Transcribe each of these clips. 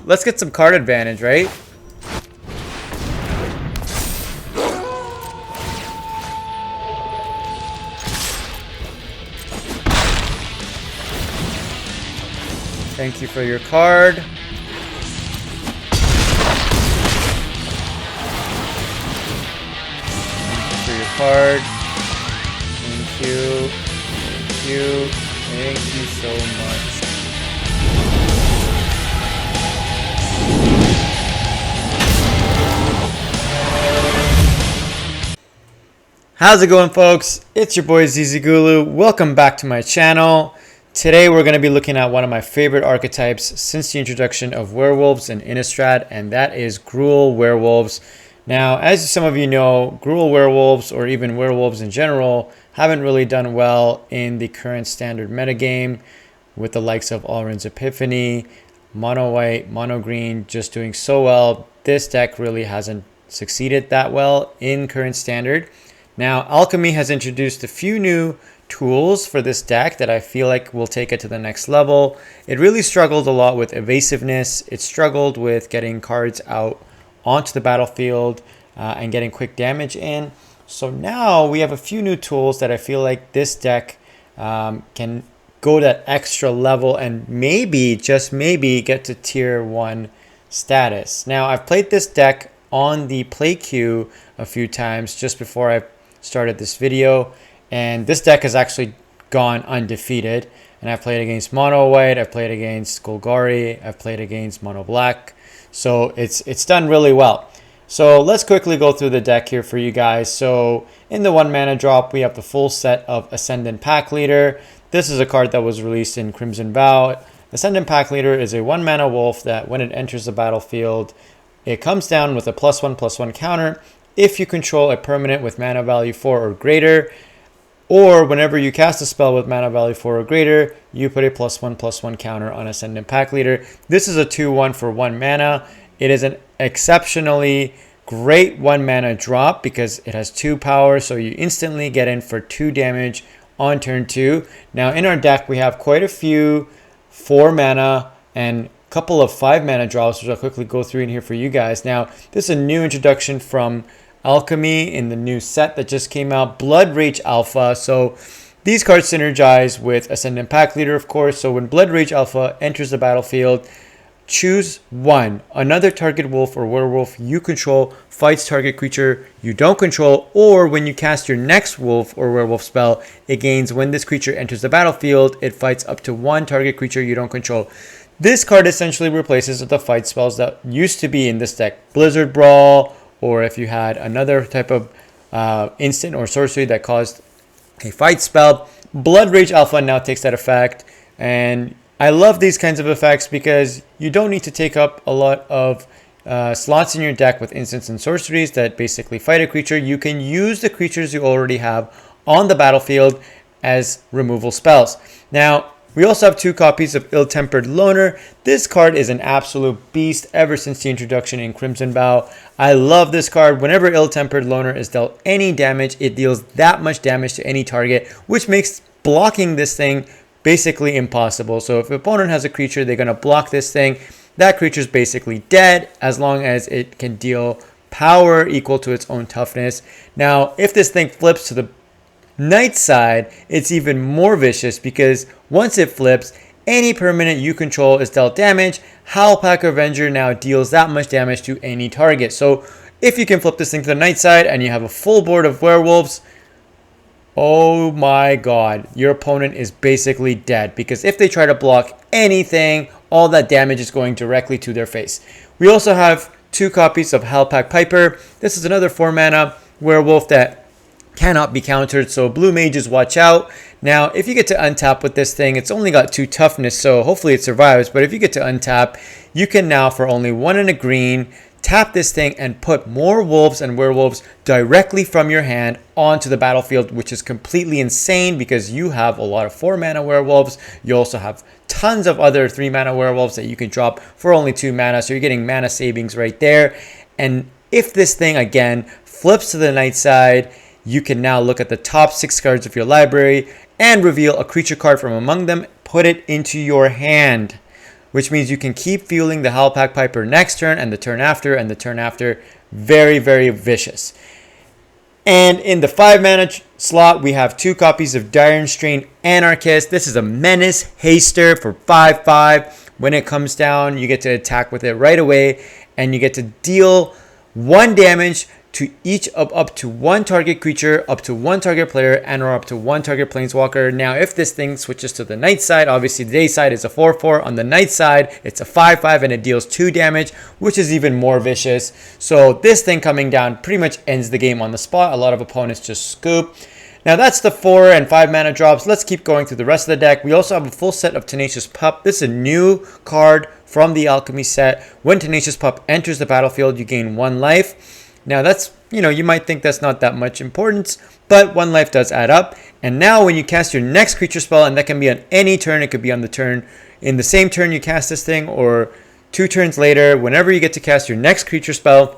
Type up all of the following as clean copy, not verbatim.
let's get some card advantage, right? Thank you for your card. Thank you for your card. Thank you. Thank you. Thank you so much. How's it going, folks? It's your boy ZZGulu. Welcome back to my channel. Today we're going to be looking at one of my favorite archetypes since the introduction of Werewolves in Innistrad, and that is Gruul Werewolves. Now, as some of you know, Gruul Werewolves, or even Werewolves in general, haven't really done well in the current standard metagame, with the likes of Alrund's Epiphany, Mono White, Mono Green just doing so well. This deck really hasn't succeeded that well in current standard. Now, Alchemy has introduced a few new tools for this deck that I feel like will take it to the next level. It really struggled a lot with evasiveness. It struggled with getting cards out onto the battlefield and getting quick damage in. So now we have a few new tools that I feel like this deck can go that extra level and maybe, just maybe, get to tier 1 status. Now, I've played this deck on the play queue a few times just before I started this video, and this deck has actually gone undefeated. And I've played against Mono White, I've played against Golgari, I've played against Mono Black. So it's done really well. So let's quickly go through the deck here for you guys. So in the 1 mana drop, we have the full set of Ascendant Packleader. This is a card that was released in Crimson Vow. Ascendant Packleader is a 1 mana wolf that when it enters the battlefield, it comes down with a +1/+1 counter if you control a permanent with mana value 4 or greater, or whenever you cast a spell with mana value 4 or greater, you put a +1/+1 counter on Ascendant Packleader. This is a 2/1 for 1 mana. It is an exceptionally great 1 mana drop because it has 2 power, so you instantly get in for 2 damage on turn 2. Now in our deck, we have quite a few 4 mana and a couple of 5 mana drops, which I'll quickly go through in here for you guys. Now, this is a new introduction from Alchemy in the new set that just came out, Bloodrage Alpha. So these cards synergize with Ascendant Packleader, of course. So when Bloodrage Alpha enters the battlefield, choose 1. Another target wolf or werewolf you control fights target creature you don't control, or when you cast your next wolf or werewolf spell, it gains when this creature enters the battlefield, it fights up to 1 target creature you don't control. This card essentially replaces the fight spells that used to be in this deck. Blizzard Brawl, or if you had another type of instant or sorcery that caused a fight spell, Bloodrage Alpha now takes that effect. And I love these kinds of effects because you don't need to take up a lot of slots in your deck with instants and sorceries that basically fight a creature. You can use the creatures you already have on the battlefield as removal spells. Now, we also have 2 copies of Ill-Tempered Loner. This card is an absolute beast ever since the introduction in Crimson Vow. I love this card. Whenever Ill-Tempered Loner is dealt any damage, it deals that much damage to any target, which makes blocking this thing basically impossible. So if an opponent has a creature, they're going to block this thing. That creature is basically dead as long as it can deal power equal to its own toughness. Now, if this thing flips to the Night side, it's even more vicious because once it flips, any permanent you control is dealt damage. Howlpack Avenger now deals that much damage to any target. So if you can flip this thing to the night side and you have a full board of werewolves, oh my god, your opponent is basically dead because if they try to block anything, all that damage is going directly to their face. We also have 2 copies of Howlpack Piper. This is another 4 mana werewolf that cannot be countered, so blue mages watch out. Now, if you get to untap with this thing, it's only got 2 toughness, so hopefully it survives. But if you get to untap, you can now, for only 1 and a green, tap this thing and put more wolves and werewolves directly from your hand onto the battlefield, which is completely insane because you have a lot of 4 mana werewolves. You also have tons of other 3 mana werewolves that you can drop for only 2 mana, so you're getting mana savings right there. And if this thing, again, flips to the night side, you can now look at the top 6 cards of your library and reveal a creature card from among them, put it into your hand. which means you can keep fueling the Howlpack Piper next turn and the turn after and the turn after. Very, very vicious. And in the 5 mana slot, we have 2 copies of Dire Strain Anarchist. This is a menace haster for 5/5. When it comes down, you get to attack with it right away, and you get to deal 1 damage to each of up to 1 target creature, up to 1 target player, and or up to 1 target planeswalker. Now, if this thing switches to the night side, obviously the day side is a 4/4. On the night side, it's a 5/5, and it deals 2 damage, which is even more vicious. So this thing coming down pretty much ends the game on the spot. A lot of opponents just scoop. Now that's the 4 and 5 mana drops. Let's keep going through the rest of the deck. We also have a full set of Tenacious Pup. This is a new card from the Alchemy set. When Tenacious Pup enters the battlefield, you gain 1 life. Now that's, you might think that's not that much importance, but 1 life does add up. And now when you cast your next creature spell, and that can be on any turn, it could be on the turn in the same turn you cast this thing, or 2 turns later, whenever you get to cast your next creature spell,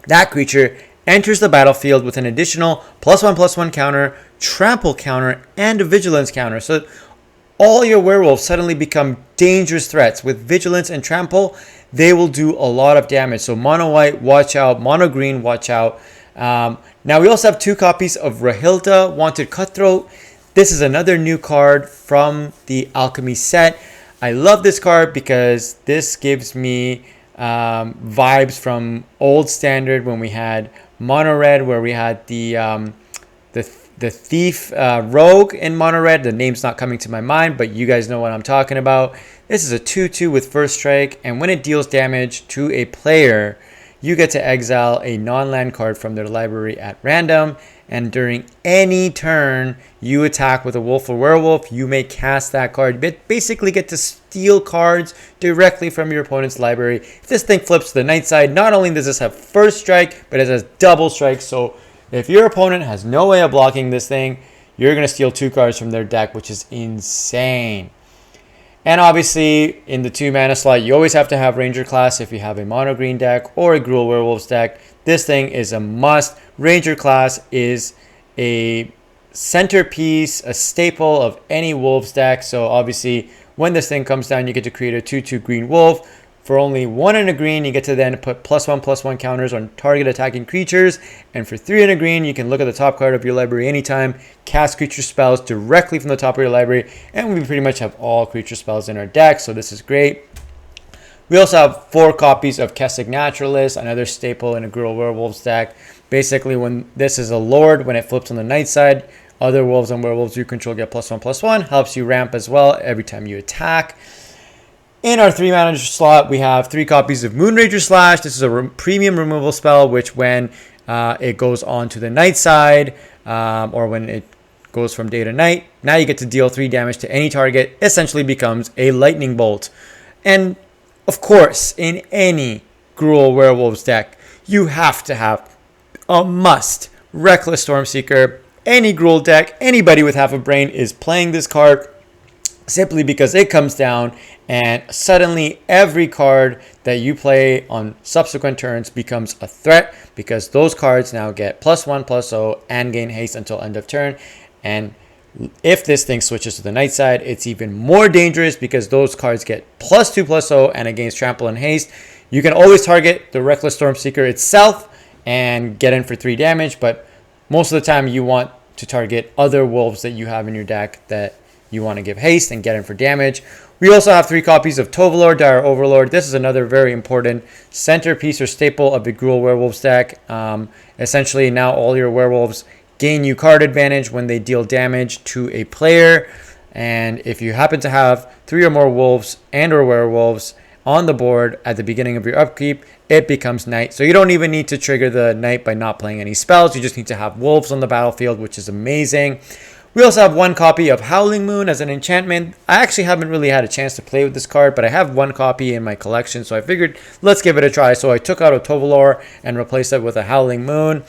that creature enters the battlefield with an additional +1/+1 counter, trample counter, and a vigilance counter. So all your werewolves suddenly become dangerous threats. With vigilance and trample, they will do a lot of damage. So mono white, watch out. Mono green, watch out. Now we also have 2 copies of Rahilda, Wanted Cutthroat. This is another new card from the Alchemy set. I love this card because this gives me vibes from old standard when we had mono red, where we had the thief rogue in mono red. The name's not coming to my mind, but you guys know what I'm talking about. This is a 2/2 with first strike, and when it deals damage to a player, you get to exile a non-land card from their library at random, and during any turn you attack with a wolf or werewolf, you may cast that card. You basically get to steal cards directly from your opponent's library. If this thing flips to the night side, not only does this have first strike, but it has double strike. So if your opponent has no way of blocking this thing, you're going to steal 2 cards from their deck, which is insane. And obviously, in the 2 mana slot, you always have to have Ranger class if you have a mono green deck or a Gruul Werewolves deck. This thing is a must. Ranger class is a centerpiece, a staple of any Wolves deck. So obviously, when this thing comes down, you get to create a 2/2 green wolf. For only 1 and a green, you get to then put +1/+1 counters on target attacking creatures. And for 3 and a green, you can look at the top card of your library anytime, cast creature spells directly from the top of your library, and we pretty much have all creature spells in our deck, so this is great. We also have 4 copies of Kessig Naturalist, another staple in a Gruul Werewolves deck. Basically, when this is a Lord, when it flips on the night side, other wolves and werewolves you control get +1/+1, helps you ramp as well every time you attack. In our 3 mana slot, we have 3 copies of Moonrager Slash. This is a premium removal spell, which when it goes on to the night side, or when it goes from day to night, now you get to deal 3 damage to any target. Essentially becomes a lightning bolt. And of course, in any Gruul Werewolves deck, you have to have a must Reckless Stormseeker. Any Gruul deck, anybody with half a brain is playing this card, simply because it comes down and suddenly every card that you play on subsequent turns becomes a threat, because those cards now get +1/+0 and gain haste until end of turn. And if this thing switches to the night side, it's even more dangerous because those cards get +2/+0 and it gains trample and haste. You can always target the Reckless Stormseeker itself and get in for 3 damage, but most of the time you want to target other wolves that you have in your deck that you want to give haste and get in for damage. We also have 3 copies of Tovolar, Dire Overlord. This is another very important centerpiece or staple of the Gruul Werewolves deck. Essentially, now all your werewolves gain you card advantage when they deal damage to a player. And if you happen to have 3 or more wolves and or werewolves on the board at the beginning of your upkeep, it becomes night. So you don't even need to trigger the night by not playing any spells. You just need to have wolves on the battlefield, which is amazing. We also have 1 copy of Howling Moon as an enchantment. I actually haven't really had a chance to play with this card, but I have 1 copy in my collection, so I figured let's give it a try. So I took out a Tovolar and replaced it with a Howling Moon.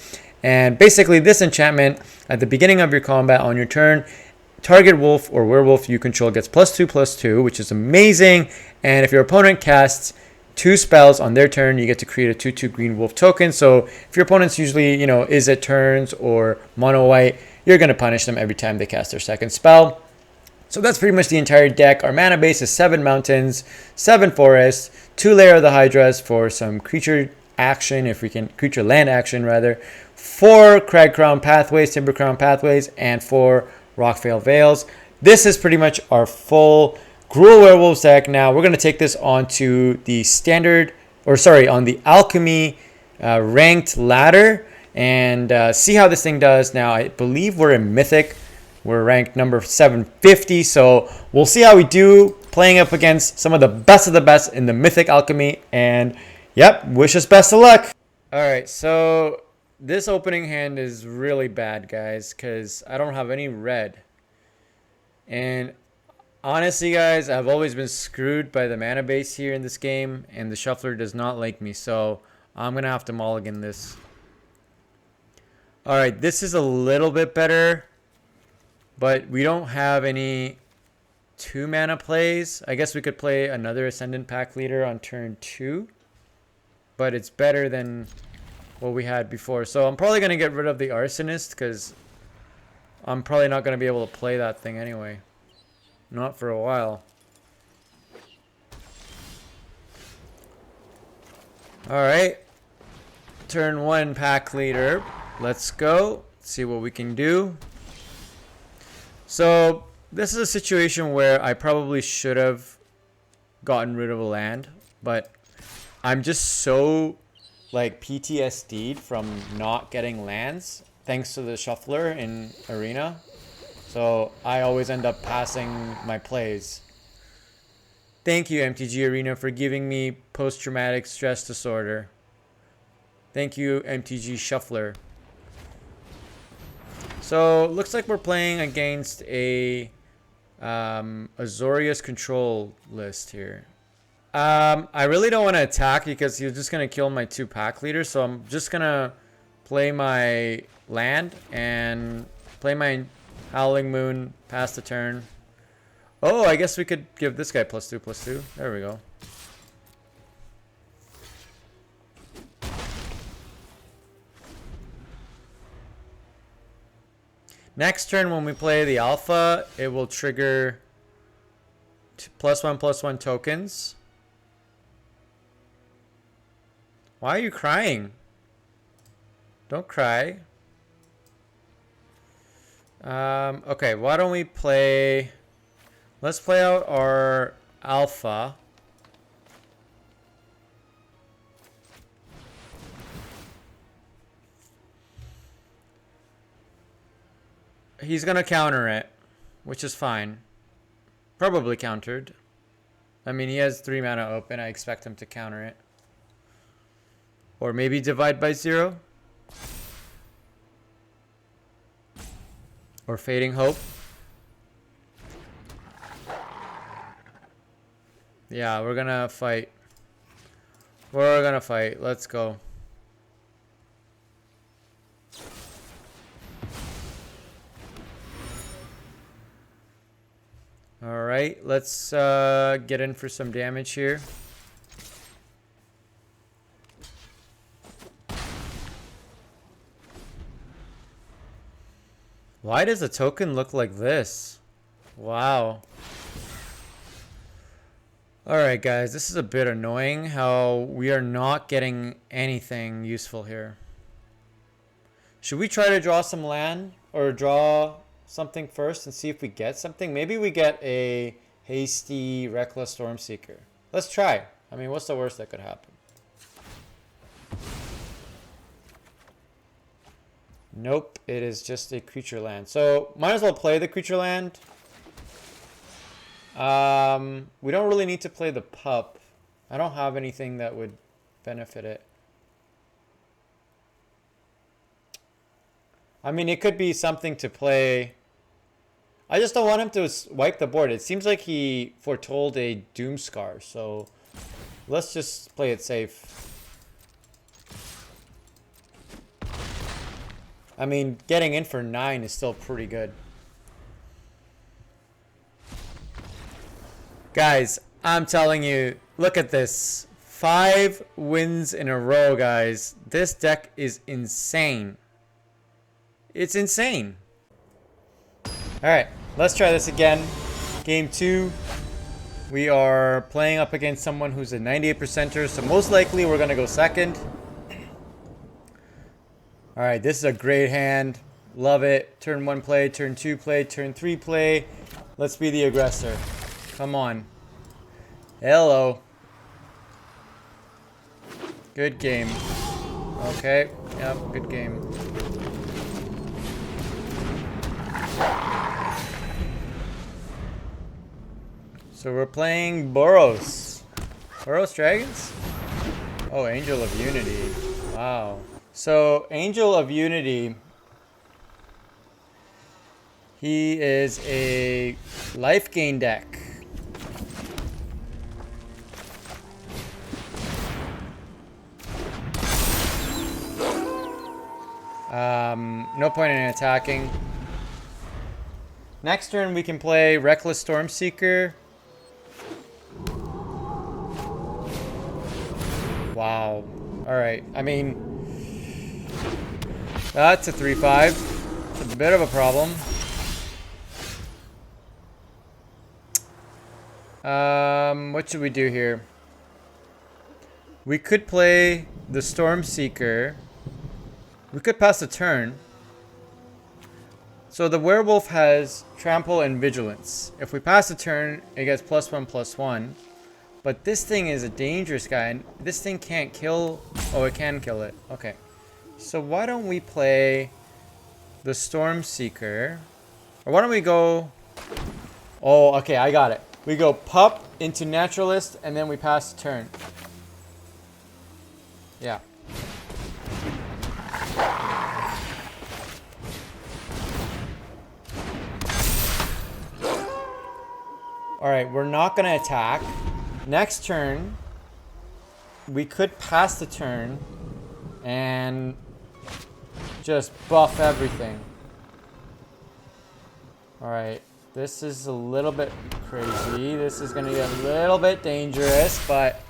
And basically this enchantment, at the beginning of your combat on your turn, target wolf or werewolf you control gets +2/+2, which is amazing. And if your opponent casts 2 spells on their turn, you get to create a 2/2 green wolf token. So if your opponent's usually, is it turns or mono white, you're going to punish them every time they cast their second spell. So that's pretty much the entire deck. Our mana base is 7 mountains, 7 forests, 2 Lair of the Hydras for some creature action, if we can, creature land action rather, 4 Cragcrown Pathways, Timbercrown Pathways, and 4 Rockfall Vales. This is pretty much our full Gruul Werewolves deck. Now we're going to take this onto the standard, or sorry, on the Alchemy ranked ladder and see how this thing does. Now I believe we're in Mythic. We're ranked number 750, so we'll see how we do playing up against some of the best in the Mythic Alchemy. And yep, wish us best of luck. All right, so this opening hand is really bad, guys, because I don't have any red. And honestly, guys, I've always been screwed by the mana base here in this game, and the shuffler does not like me, so I'm going to have to mulligan this. All right, this is a little bit better. But we don't have any 2 mana plays. I guess we could play another Ascendant Packleader on turn 2. But it's better than what we had before. So I'm probably going to get rid of the Arsonist because I'm probably not going to be able to play that thing anyway. Not for a while. Alright. Turn 1 Packleader. Let's go. See what we can do. So this is a situation where I probably should have gotten rid of a land, but I'm just so like PTSD'd from not getting lands thanks to the shuffler in Arena. So I always end up passing my plays. Thank you, MTG Arena, for giving me post-traumatic stress disorder. Thank you, MTG Shuffler. So looks like we're playing against a Azorius control list here. I really don't want to attack because he's just going to kill my 2 pack leaders. So I'm just going to play my land and play my Howling Moon, pass the turn. Oh, I guess we could give this guy +2/+2. There we go. Next turn when we play the Alpha, it will trigger +1/+1 tokens. Why are you crying? Don't cry. Okay, why don't we play... Let's play out our Alpha. He's going to counter it, which is fine. Probably countered. I mean, he has 3 mana open. I expect him to counter it. Or maybe divide by 0. Or Fading Hope. Yeah, we're going to fight. We're going to fight. Let's go. Alright, let's get in for some damage here. Why does a token look like this? Wow. Alright guys, this is a bit annoying how we are not getting anything useful here. Should we try to draw some land or draw something first and see if we get something? Maybe we get a hasty, reckless Stormseeker. Let's try. I mean, what's the worst that could happen? Nope, it is just a creature land. So, might as well play the creature land. We don't really need to play the pup. I don't have anything that would benefit it. I mean, it could be something to play. I just don't want him to wipe the board. It seems like he foretold a Doomscar, so let's just play it safe. I mean, getting in for 9 is still pretty good. Guys, I'm telling you, look at this. 5 wins in a row, guys. This deck is insane. It's insane. Alright, let's try this again. Game 2. We are playing up against someone who's a 98%er, so most likely we're going to go second. Alright, this is a great hand. Love it. Turn 1 play, turn 2 play, turn 3 play. Let's be the aggressor. Come on. Hello. Good game. Okay. Yep, good game. So we're playing Boros. Boros Dragons? Oh, Angel of Unity. Wow. So, Angel of Unity, he is a life gain deck. No point in attacking. Next turn we can play Reckless Stormseeker. Wow. Alright, I mean, that's a 3-5. It's a bit of a problem. What should we do here? We could play the Stormseeker. We could pass the turn. So the werewolf has trample and vigilance. If we pass the turn, it gets +1/+1. But this thing is a dangerous guy, and this thing can't kill. Oh, it can kill it. Okay. So why don't we play the Stormseeker? Or why don't we go... Oh, okay, I got it. We go Pup into Naturalist, and then we pass the turn. Yeah. Alright, we're not going to attack. Next turn, we could pass the turn and just buff everything. Alright, this is a little bit crazy. This is going to get a little bit dangerous, but...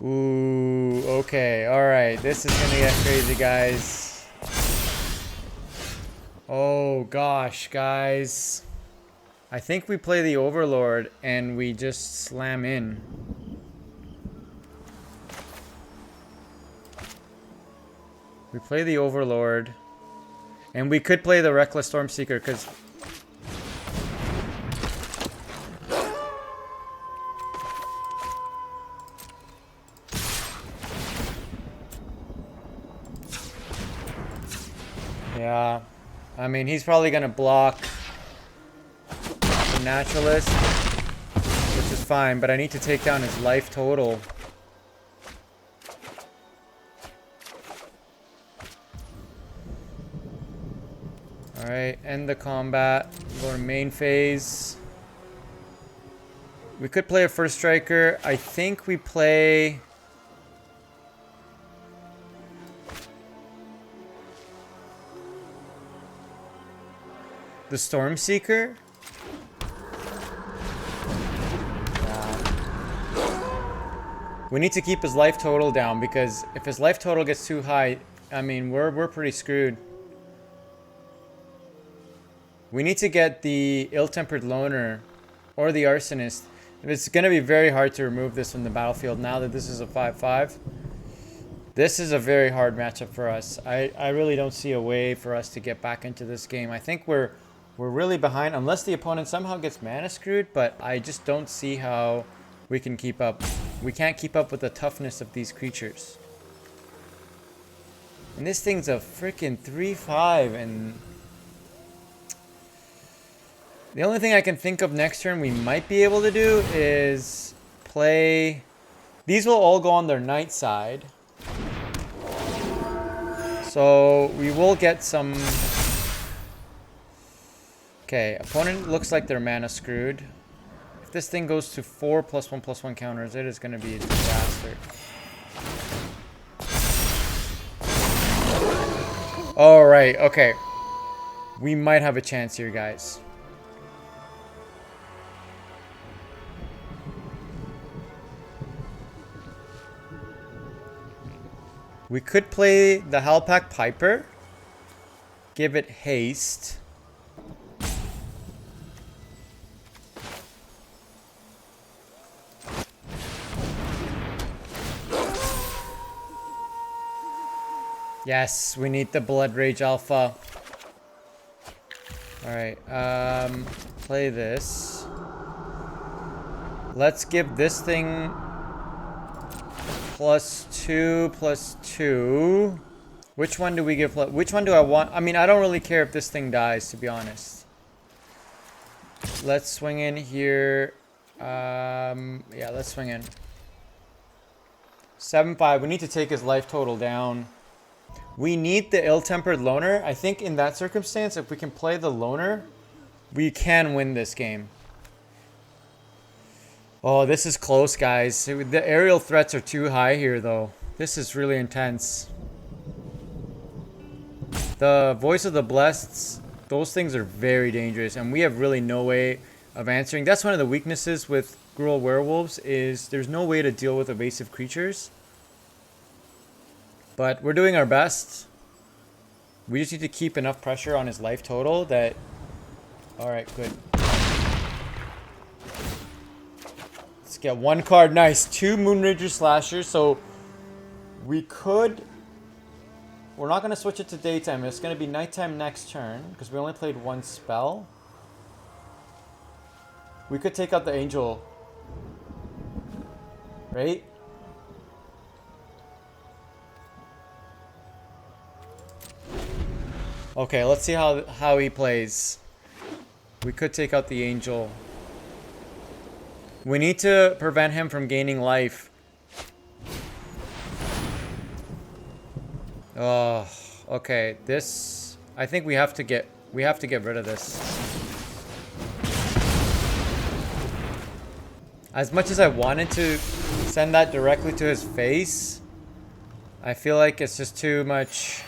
Ooh, okay, alright. This is going to get crazy, guys. Oh, gosh, guys. I think we play the Overlord and we just slam in. We play the Overlord. And we could play the Reckless Stormseeker because... Yeah. I mean, he's probably going to block... Naturalist, which is fine, but I need to take down his life total. Alright, end the combat. Go to main phase. We could play a first striker. I think we play... the Stormseeker. We need to keep his life total down because if his life total gets too high, I mean, we're pretty screwed. We need to get the Ill-Tempered Loner or the Arsonist. It's going to be very hard to remove this from the battlefield now that this is a 5-5. This is a very hard matchup for us. I really don't see a way for us to get back into this game. I think we're really behind unless the opponent somehow gets mana screwed, but I just don't see how we can keep up. We can't keep up with the toughness of these creatures. And this thing's a freaking 3-5, and the only thing I can think of next turn we might be able to do is play... These will all go on their night side. So we will get some... Okay, opponent looks like they're mana screwed. If this thing goes to 4 +1/+1 counters, it is going to be a disaster. Alright, okay. We might have a chance here, guys. We could play the Howlpack Piper. Give it haste. Yes, we need the Bloodrage Alpha. Alright, play this. Let's give this thing +2/+2. Which one do we give? Which one do I want? I mean, I don't really care if this thing dies, to be honest. Let's swing in here. Yeah, let's swing in. 7/5. We need to take his life total down. We need the ill-tempered loner. I think in that circumstance, if we can play the loner, we can win this game. Oh, this is close, guys. The aerial threats are too high here, though. This is really intense. The Voice of the Blessed, those things are very dangerous, and we have really no way of answering. That's one of the weaknesses with Gruul Werewolves, is there's no way to deal with evasive creatures. But we're doing our best. We just need to keep enough pressure on his life total that... Alright, good. Let's get one card. Nice. 2 Moonrager Slashers. So we could... We're not going to switch it to daytime. It's going to be nighttime next turn because we only played one spell. We could take out the Angel. Right? Okay, let's see how he plays. We could take out the Angel. We need to prevent him from gaining life. Oh, okay. This, I think we have to get rid of this. As much as I wanted to send that directly to his face, I feel like it's just too much.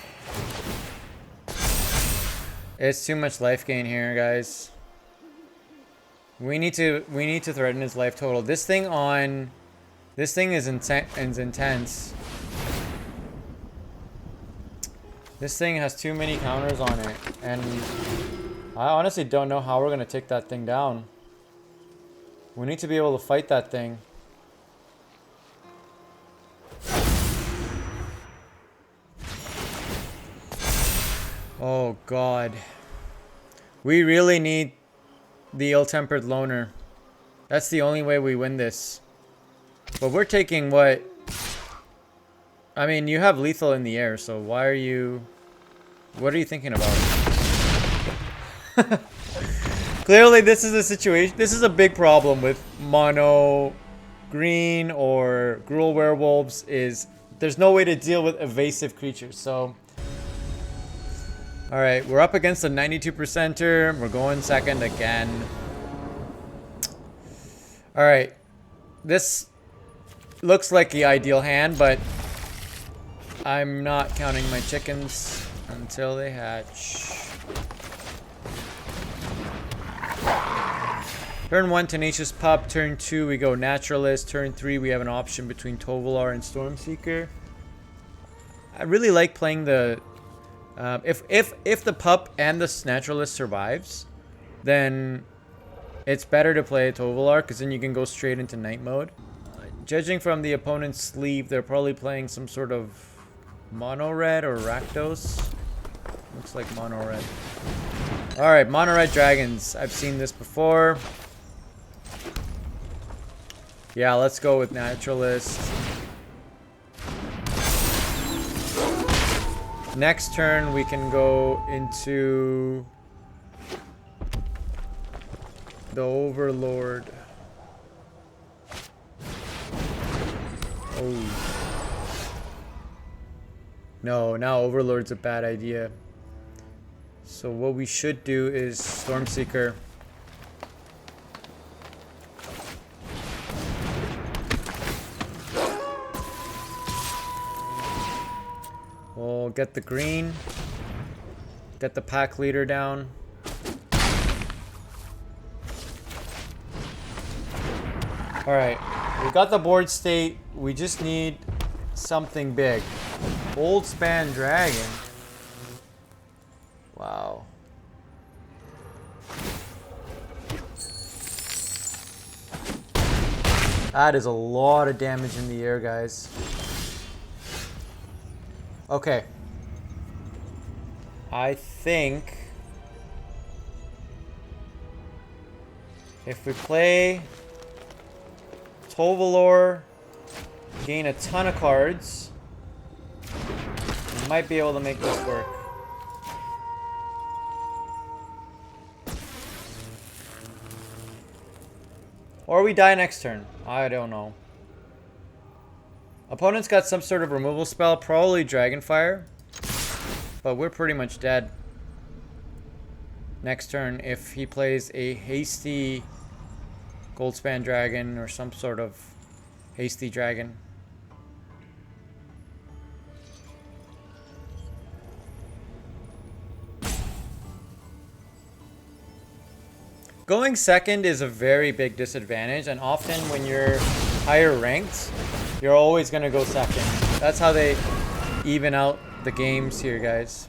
It's too much life gain here, guys. We need to threaten his life total. This thing is intense. This thing has too many counters on it, and I honestly don't know how we're gonna take that thing down. We need to be able to fight that thing. Oh god. We really need the ill-tempered loner. That's the only way we win this. But we're taking what? I mean, you have lethal in the air, so why are you... What are you thinking about? Clearly, this is a situation... This is a big problem with mono green or Gruul Werewolves, is there's no way to deal with evasive creatures, so... Alright, we're up against a 92%er. We're going second again. Alright. This looks like the ideal hand, but I'm not counting my chickens until they hatch. Turn 1, Tenacious Pup. Turn 2, we go Naturalist. Turn 3, we have an option between Tovolar and Stormseeker. I really like playing the... if the pup and the Naturalist survives, then it's better to play Tovolar, because then you can go straight into night mode. Judging from the opponent's sleeve, they're probably playing some sort of mono red or Rakdos. Looks like mono red. Alright, mono red dragons. I've seen this before. Yeah, let's go with Naturalist. Next turn, we can go into the Overlord. Oh. No, now Overlord's a bad idea. So what we should do is Stormseeker. We'll get the green. Get the pack leader down. Alright, we got the board state. We just need something big. Old Span Dragon. Wow. That is a lot of damage in the air, guys. Okay. I think if we play Tovolar, gain a ton of cards, we might be able to make this work. Or we die next turn. I don't know. Opponent's got some sort of removal spell, probably Dragonfire. But we're pretty much dead next turn if he plays a hasty Goldspan Dragon or some sort of hasty dragon. Going second is a very big disadvantage, and often when you're higher ranked, you're always going to go second. That's how they even out the games here, guys.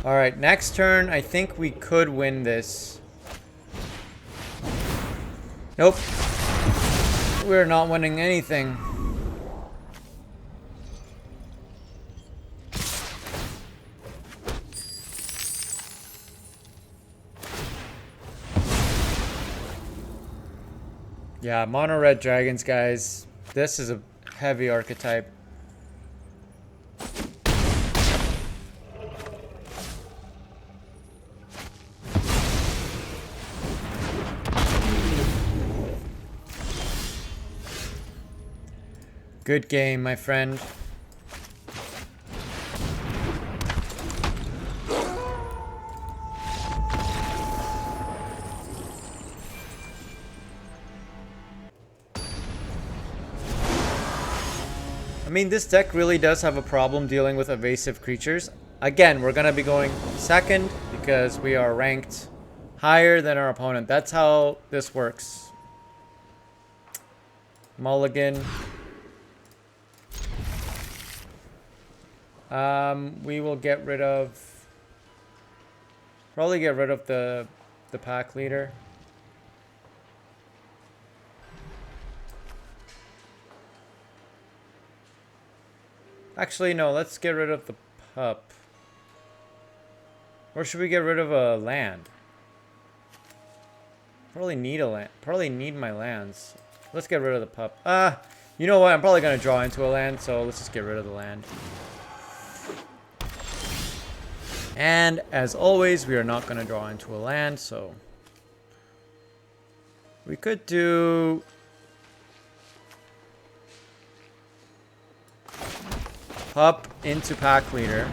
Alright, next turn, I think we could win this. Nope. We're not winning anything. Yeah, mono red dragons, guys. This is a heavy archetype. Good game, my friend. I mean, this deck really does have a problem dealing with evasive creatures. Again, we're going to be going second because we are ranked higher than our opponent. That's how this works. Mulligan. We will get rid of... Probably get rid of the pack leader. Actually, no, let's get rid of the pup. Or should we get rid of a land? Probably need a land. Probably need my lands. Let's get rid of the pup. You know what? I'm probably going to draw into a land, so let's just get rid of the land. And as always, we are not going to draw into a land, so we could do pup into pack leader.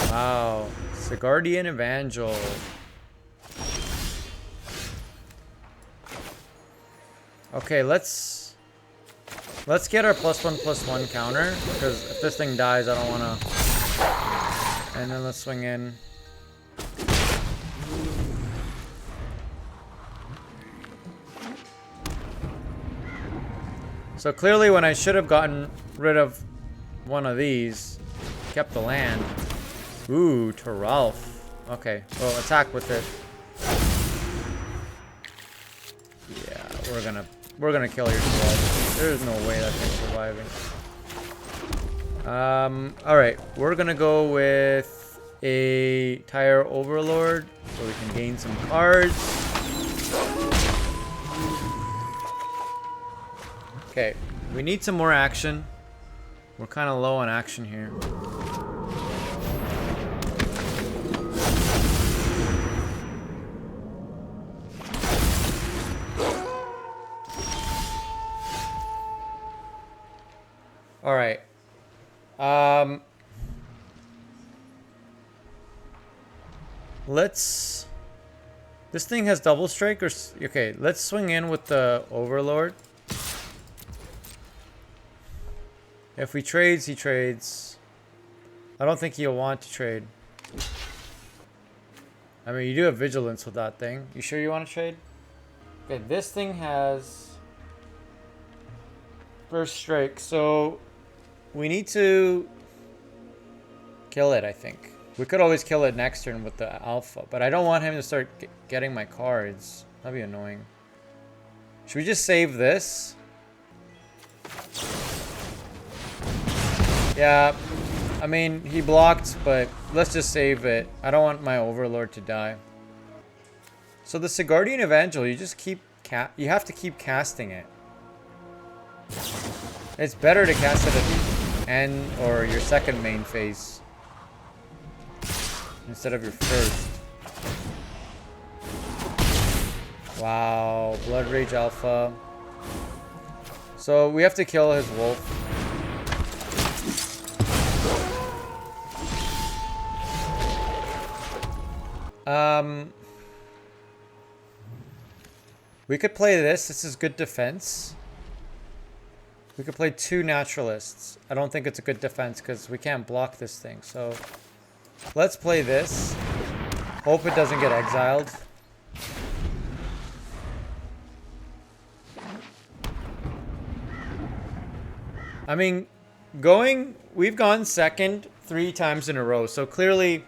Wow, it's the Guardian Evangel. Okay, let's get our +1/+1 counter, because if this thing dies, I don't want to. And then let's swing in. So clearly, when I should have gotten rid of one of these, kept the land. Ooh, to Ralph. Okay, well, attack with it. Yeah, we're gonna kill your squad. There's no way that thing's surviving. Alright, we're gonna go with a Tire Overlord so we can gain some cards. Okay, we need some more action. We're kind of low on action here. All right. This thing has double strike or... Okay, let's swing in with the Overlord. If he trades, he trades. I don't think he'll want to trade. I mean, you do have vigilance with that thing. You sure you want to trade? Okay, this thing has first strike, so we need to kill it, I think. We could always kill it next turn with the alpha, but I don't want him to start getting my cards. That'd be annoying. Should we just save this? Yeah, I mean, he blocked, but let's just save it. I don't want my Overlord to die. So the Sigardian Evangel, you just keep you have to keep casting it. It's better to cast it at the end or your second main phase instead of your first. Wow, Bloodrage Alpha. So we have to kill his wolf. We could play this. This is good defense. We could play 2 Naturalists. I don't think it's a good defense because we can't block this thing. So let's play this. Hope it doesn't get exiled. I mean, we've gone second 3 times in a row. So clearly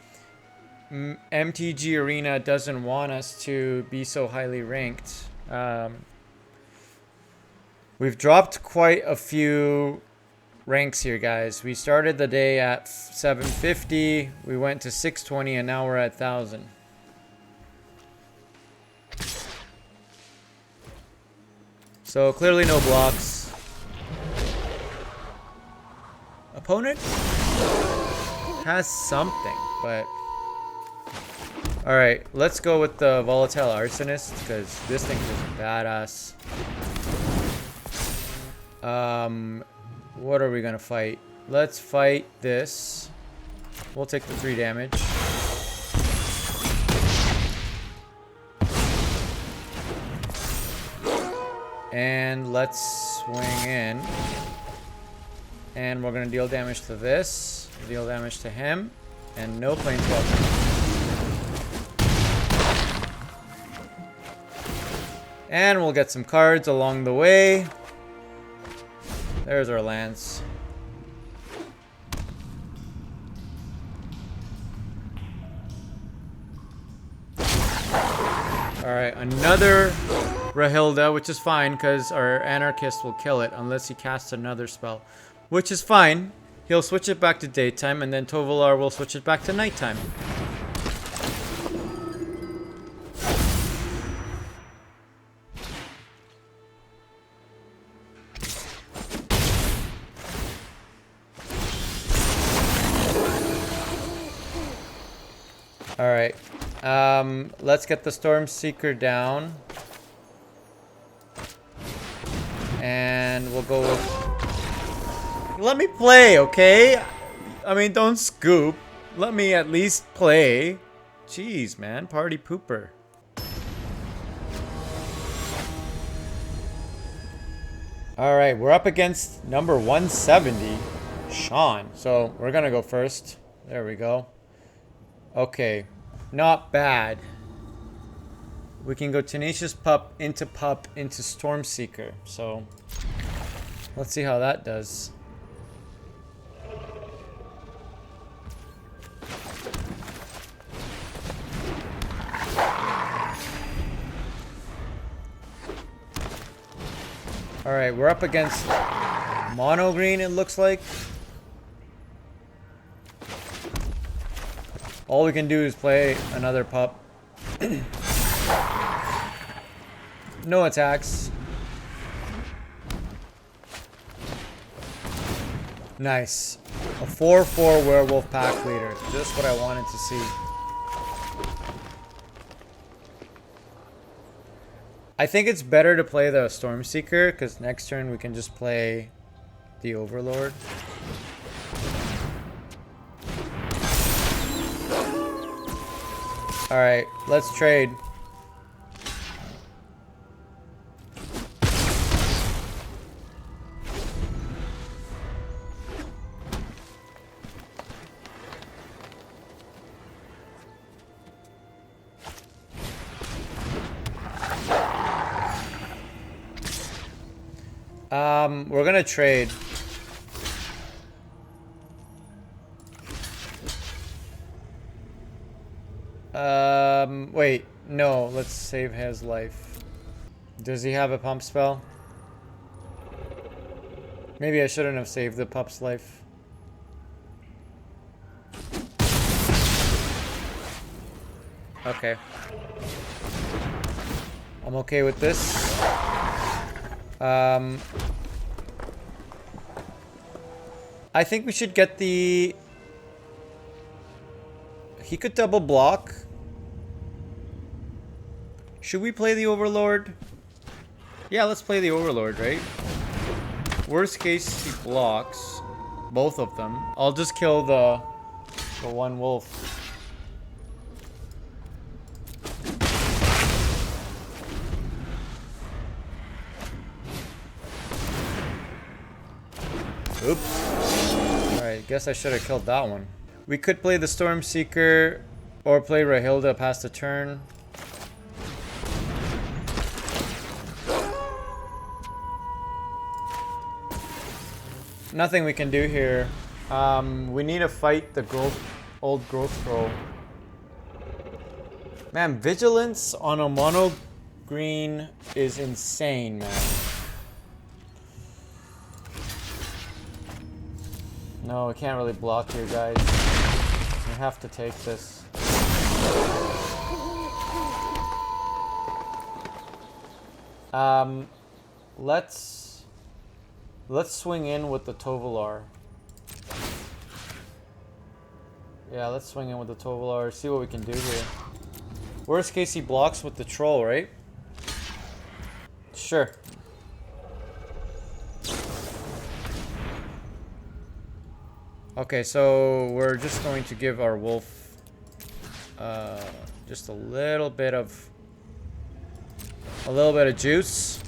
MTG Arena doesn't want us to be so highly ranked. We've dropped quite a few ranks here, guys. We started the day at 750, we went to 620, and now we're at 1000. So clearly no blocks. Opponent has something, but alright, let's go with the Volatile Arsonist, because this thing is badass. What are we gonna fight? Let's fight this. We'll take the 3 damage. And let's swing in. And we're gonna deal damage to this, deal damage to him, and no Planeswalker. And we'll get some cards along the way. There's our lance. Alright, another Rahilda, which is fine because our Anarchist will kill it unless he casts another spell. Which is fine. He'll switch it back to daytime and then Tovolar will switch it back to nighttime. Alright, let's get the Stormseeker down. And we'll go with... Let me play, okay? I mean, don't scoop. Let me at least play. Jeez, man, party pooper. Alright, we're up against number 170, Sean. So, we're gonna go first. There we go. Okay, not bad. We can go Tenacious Pup into Stormseeker. So, let's see how that does. Alright, we're up against mono green, it looks like. All we can do is play another pup. No attacks. Nice. A 4/4 Werewolf Packleader. Just what I wanted to see. I think it's better to play the Stormseeker because next turn we can just play the Overlord. Alright, let's trade. We're gonna trade. Wait, no, let's save his life. Does he have a pump spell? Maybe I shouldn't have saved the pup's life. Okay. I'm okay with this. I think we should get the... He could double block. Should we play the Overlord? Yeah, let's play the Overlord, right? Worst case, he blocks both of them. I'll just kill the one wolf. Oops. Alright, guess I should have killed that one. We could play the Stormseeker or play Rahilda past the turn. Nothing we can do here. We need to fight the old growth troll. Man, vigilance on a mono green is insane, man. No, we can't really block here, guys. We have to take this. Let's swing in with the Tovolar. Yeah, let's swing in with the Tovolar. See what we can do here. Worst case, he blocks with the troll, right? Sure. Okay, so we're just going to give our wolf just a little bit of juice.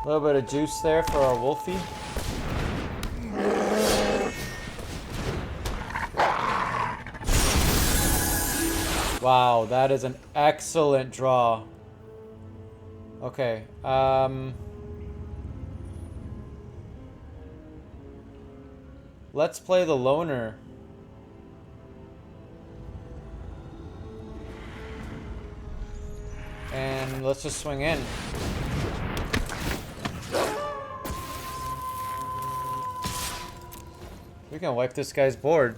A little bit of juice there for our wolfie. Wow, that is an excellent draw. Okay, let's play the loner. And let's just swing in. We can wipe this guy's board.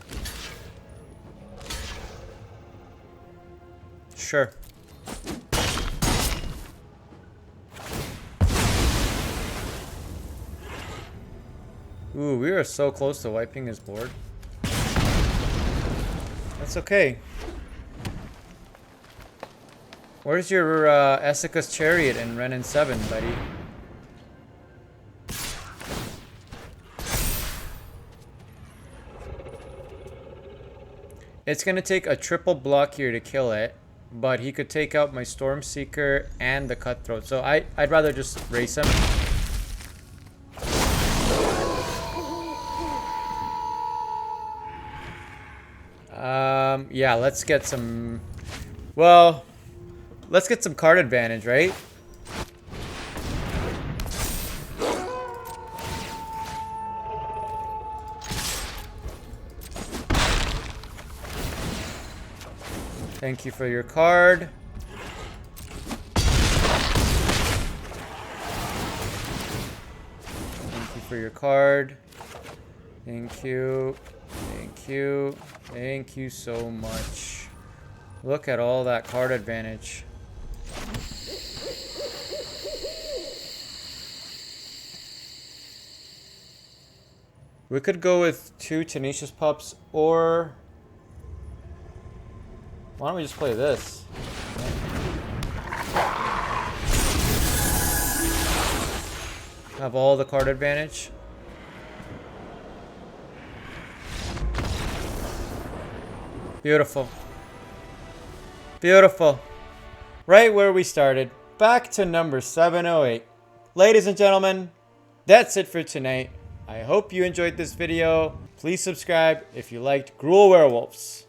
Sure. Ooh, we are so close to wiping his board. That's okay. Where's your Essica's Chariot in Ren and 7, buddy? It's gonna take a triple block here to kill it, but he could take out my Stormseeker and the Cutthroat. So I'd rather just race him. Yeah, let's get some... Well, let's get some card advantage, right? Thank you for your card. Thank you for your card. Thank you. Thank you. Thank you so much. Look at all that card advantage. We could go with 2 Tenacious Pups, or... Why don't we just play this? Have all the card advantage. Beautiful. Beautiful. Right where we started. Back to number 708. Ladies and gentlemen, that's it for tonight. I hope you enjoyed this video. Please subscribe if you liked Gruul Werewolves.